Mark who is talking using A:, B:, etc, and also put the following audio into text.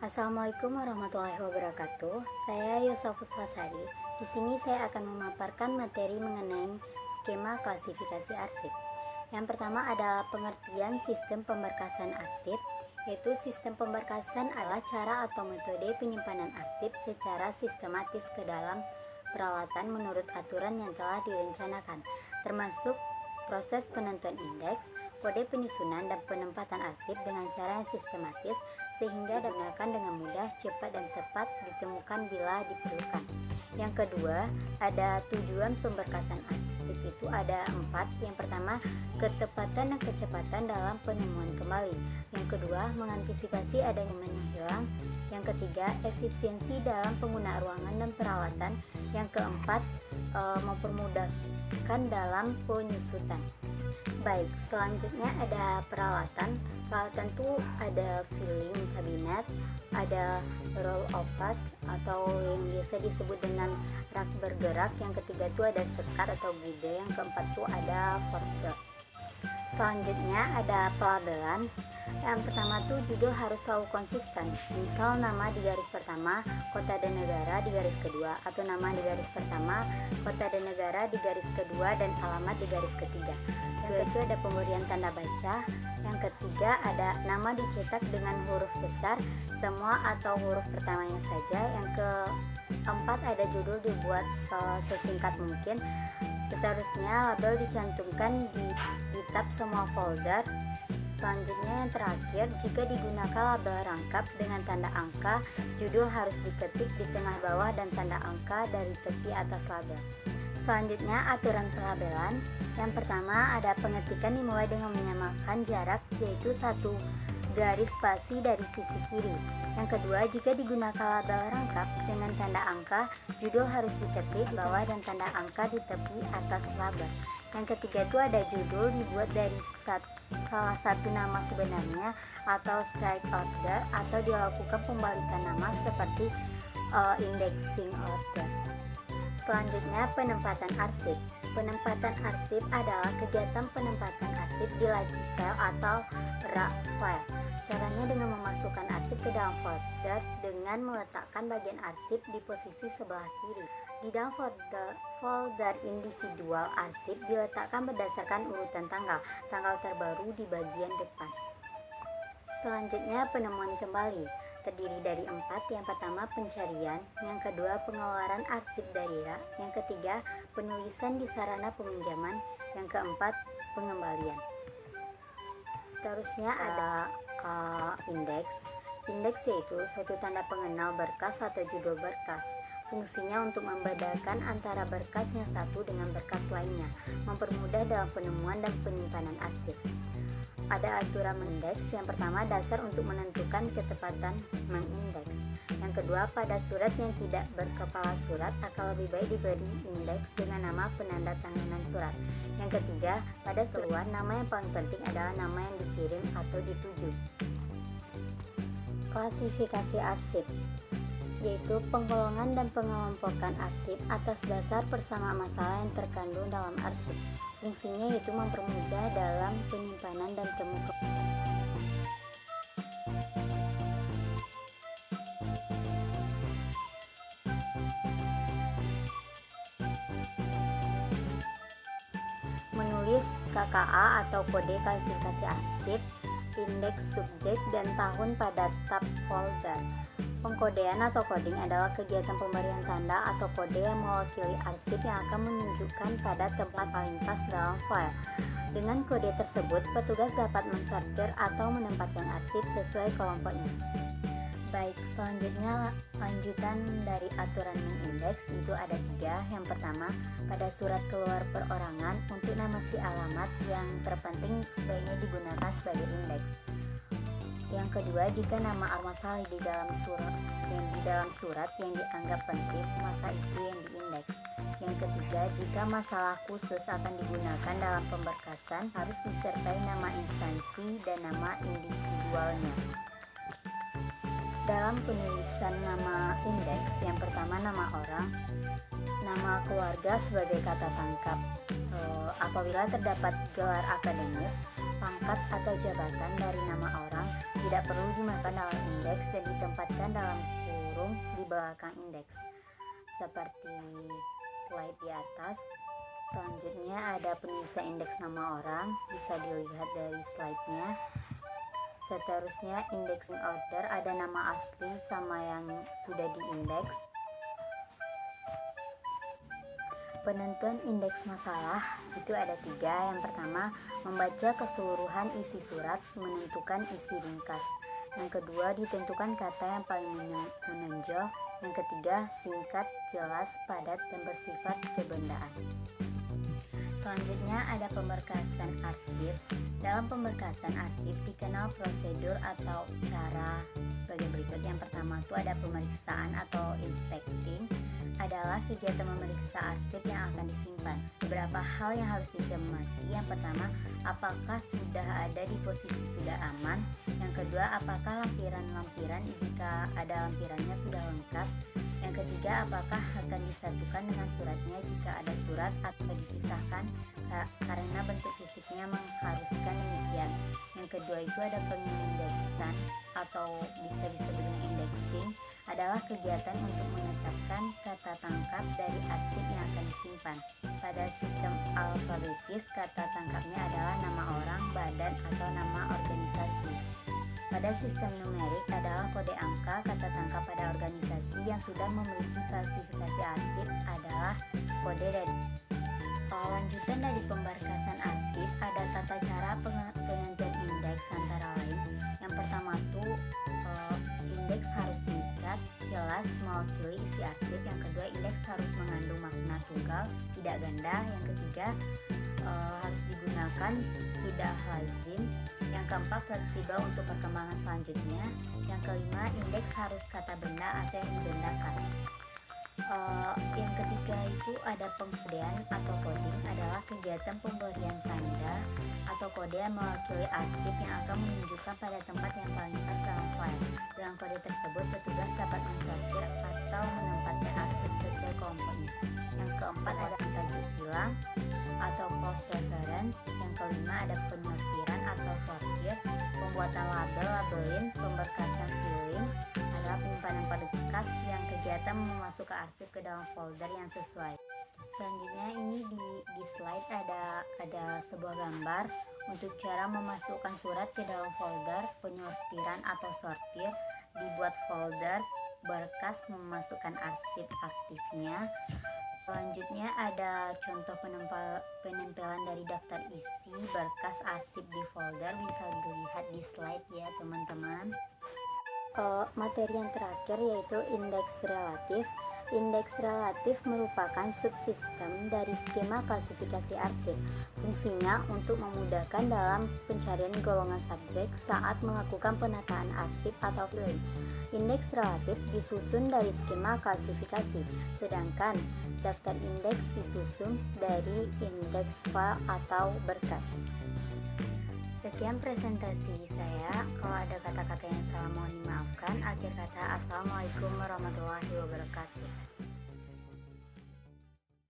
A: Assalamualaikum warahmatullahi wabarakatuh. Saya Yosafus Fasari. Di sini saya akan memaparkan materi mengenai skema klasifikasi arsip. Yang pertama ada pengertian sistem pemberkasan arsip, yaitu sistem pemberkasan adalah cara atau metode penyimpanan arsip secara sistematis ke dalam peralatan menurut aturan yang telah direncanakan, termasuk proses penentuan indeks, kode penyusunan dan penempatan arsip dengan cara yang sistematis sehingga digunakan dengan mudah, cepat, dan tepat ditemukan bila diperlukan. Yang kedua, ada tujuan pemberkasan arsip itu ada 4. Yang pertama, ketepatan dan kecepatan dalam penemuan kembali. Yang kedua, mengantisipasi adanya yang hilang. Yang ketiga, efisiensi dalam penggunaan ruangan dan peralatan. Yang keempat, mempermudahkan dalam penyusutan. Baik, selanjutnya ada peralatan. Peralatan itu ada filling cabinet, ada roll of rack atau yang biasa disebut dengan rak bergerak. Yang ketiga itu ada sekar atau guide. Yang keempat itu ada folder. Selanjutnya ada pelabelan. Yang pertama tuh judul harus selalu konsisten. Misal nama di garis pertama, kota dan negara di garis kedua, atau nama di garis pertama, kota dan negara di garis kedua, dan alamat di garis ketiga. Yang kedua ada pemberian tanda baca. Yang ketiga ada nama dicetak dengan huruf besar semua atau huruf pertamanya saja. Yang keempat ada judul dibuat sesingkat mungkin. Seterusnya label dicantumkan di tab semua folder. Selanjutnya yang terakhir, jika digunakan label rangkap dengan tanda angka, judul harus diketik di tengah bawah dan tanda angka dari tepi atas label. Selanjutnya aturan pelabelan. Yang pertama ada pengetikan dimulai dengan menyamakan jarak, yaitu 1 garis spasi dari sisi kiri. Yang kedua, jika digunakan label rangkap dengan tanda angka, judul harus diketik bawah dan tanda angka di tepi atas label. Yang ketiga itu ada judul dibuat dari salah satu nama sebenarnya atau strike order, atau dilakukan pembalikan nama seperti indexing order. Selanjutnya penempatan arsip. Penempatan arsip adalah kegiatan penempatan arsip di laci file atau rak file. Caranya dengan memasukkan arsip ke dalam folder dengan meletakkan bagian arsip di posisi sebelah kiri. Di dalam folder individual arsip diletakkan berdasarkan urutan tanggal terbaru di bagian depan. Selanjutnya penemuan kembali. Terdiri dari 4. Yang pertama pencarian, yang kedua pengeluaran arsip dari rak, yang ketiga penulisan di sarana peminjaman, yang keempat pengembalian. Terusnya ada indeks. Indeks yaitu suatu tanda pengenal berkas atau judul berkas. Fungsinya untuk membedakan antara berkas yang satu dengan berkas lainnya, mempermudah dalam penemuan dan penyimpanan arsip. Ada aturan mendeks. Yang pertama dasar untuk menentukan ketepatan mengindeks. Yang kedua, pada surat yang tidak berkepala surat akan lebih baik diberi indeks dengan nama penanda tanganan surat. Yang ketiga, pada surat nama yang paling penting adalah nama yang dikirim atau dituju. Klasifikasi arsip yaitu penggolongan dan pengelompokan arsip atas dasar persamaan masalah yang terkandung dalam arsip. Fungsinya yaitu mempermudah dalam penyimpanan dan menulis KKA atau kode klasifikasi arsip, indeks subjek, dan tahun pada tab folder. Pengkodean atau coding adalah kegiatan pemberian tanda atau kode yang mewakili arsip yang akan menunjukkan pada tempat paling pas dalam file. Dengan kode tersebut, petugas dapat mensortir atau menempatkan arsip sesuai kelompoknya. Baik, selanjutnya lanjutan dari aturan mengindeks itu ada 3. Yang pertama, pada surat keluar perorangan untuk nama si alamat yang terpenting sebaiknya digunakan sebagai indeks. Yang kedua, jika nama masalah di dalam surat yang dianggap penting, maka itu yang diindeks. Yang ketiga, jika masalah khusus akan digunakan dalam pemberkasan, harus disertai nama instansi dan nama individualnya. Dalam penulisan nama indeks, yang pertama nama orang, nama keluarga sebagai kata tangkap. Apabila terdapat gelar akademis, pangkat atau jabatan dari nama orang, tidak perlu dimasukkan dalam indeks dan ditempatkan dalam kurung di belakang indeks seperti slide di atas. Selanjutnya ada penulisan indeks nama orang, bisa dilihat dari slide-nya. Seterusnya indexing order, ada nama asli sama yang sudah diindeks. Penentuan indeks masalah itu ada 3. Yang pertama, membaca keseluruhan isi surat, menentukan isi ringkas. Yang kedua, ditentukan kata yang paling menonjol. Yang ketiga, singkat, jelas, padat, dan bersifat kebendaan. Selanjutnya ada pemberkasan arsip. Dalam pemberkasan arsip dikenal prosedur atau cara sebagai berikut. Yang pertama itu ada pemeriksaan atau inspecting, adalah kegiatan memeriksa arsip yang akan disimpan. Beberapa hal yang harus dicermati. Yang pertama, apakah sudah ada di posisi sudah aman. Yang kedua, apakah lampiran-lampiran jika ada lampirannya sudah lengkap. Yang ketiga, apakah akan disatukan dengan suratnya jika ada surat atau dipisahkan karena bentuk fisiknya mengharuskan demikian. Yang kedua itu ada pengindeksan atau bisa disebut dengan indexing, adalah kegiatan untuk menetapkan kata tangkap dari arsip yang akan disimpan. Pada sistem alfabetis, kata tangkapnya adalah nama orang, badan, atau nama organisasi. Pada sistem numerik adalah kode angka. Kata tangkap pada organisasi yang sudah memiliki klasifikasi arsip adalah kode dan lanjutan dari pemberkasan arsip ada tata cara pengertian indeks antara lain. Yang pertama tuh indeks harus singkat, jelas, mewakili isi arsip. Yang kedua, indeks harus mengandung makna tunggal, tidak ganda. Yang ketiga, harus digunakan, tidak lazim. Yang keempat, fleksibel untuk perkembangan selanjutnya. Yang kelima, indeks harus kata benda atau yang dibendakan. Yang ketiga itu ada pengkodean atau coding, adalah kegiatan pemberian tanda atau kode yang mewakili arsip yang akan menunjukkan pada tempat yang paling pas dalam file. Dengan kode tersebut, petugas dapat mensortir atau menempatkan arsip sesuai kelompoknya. Yang keempat ada tajuk silang atau cross reference. Yang kelima ada penyortiran atau sortir, pembuatan label, labelin, pemberkasan filing, adalah penyimpanan pada bekas yang kegiatan memasuk ke arsip ke dalam folder yang sesuai. Selanjutnya ini di slide ada sebuah gambar untuk cara memasukkan surat ke dalam folder, penyortiran atau sortir, dibuat folder, berkas, memasukkan arsip aktifnya. Selanjutnya ada contoh penempelan dari daftar isi berkas arsip di folder, bisa dilihat di slide ya teman-teman. Materi yang terakhir yaitu indeks relatif. Indeks relatif merupakan subsistem dari skema klasifikasi arsip. Fungsinya untuk memudahkan dalam pencarian golongan subjek saat melakukan penataan arsip atau filing. Indeks relatif disusun dari skema klasifikasi, sedangkan daftar indeks disusun dari indeks file atau berkas. Sekian presentasi saya. Kalau ada kata-kata yang salah mohon dimaafkan. Akhir kata, assalamualaikum warahmatullahi wabarakatuh.